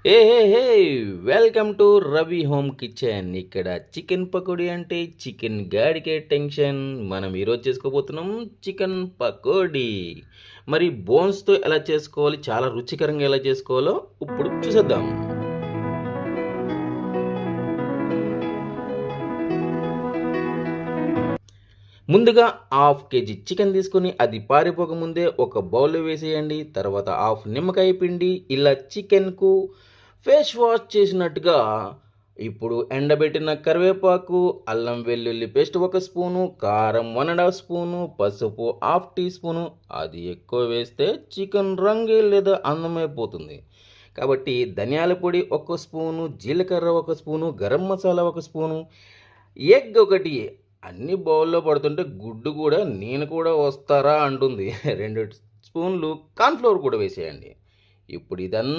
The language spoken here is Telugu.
Hey welcome to Ravi home kitchen. ఇక్కడ చికెన్ పకోడీ అంటే చికెన్ గాడికే టెన్షన్. మనం ఈరోజు చేసుకోబోతున్నాం చికెన్ పకోడీ. మరి బోన్స్తో ఎలా చేసుకోవాలి, చాలా రుచికరంగా ఎలా చేసుకోవాలో ఇప్పుడు చూసేద్దాం. ముందుగా హాఫ్ కేజీ చికెన్ తీసుకొని అది పారిపోకముందే ఒక బౌల్లో వేసేయండి. తర్వాత హాఫ్ నిమ్మకాయ పిండి ఇలా చికెన్కు ఫేస్ వాష్ చేసినట్టుగా ఇప్పుడు ఎండబెట్టిన కరివేపాకు, అల్లం వెల్లుల్లి పేస్ట్ 1 స్పూను, కారం 1½ స్పూను, పసుపు హాఫ్ టీ స్పూను. అది ఎక్కువ వేస్తే చికెన్ రంగే లేదా అందమైపోతుంది. కాబట్టి ధనియాల పొడి 1 స్పూను, జీలకర్ర 1 spoon, garam masala 1 spoon, egg ఒకటి. అన్ని బౌల్లో పడుతుంటే గుడ్డు కూడా నేను కూడా వస్తారా అంటుంది. 2 స్పూన్లు కార్న్‌ఫ్లోర్ కూడా వేసేయండి. ఇప్పుడు ఇదంతా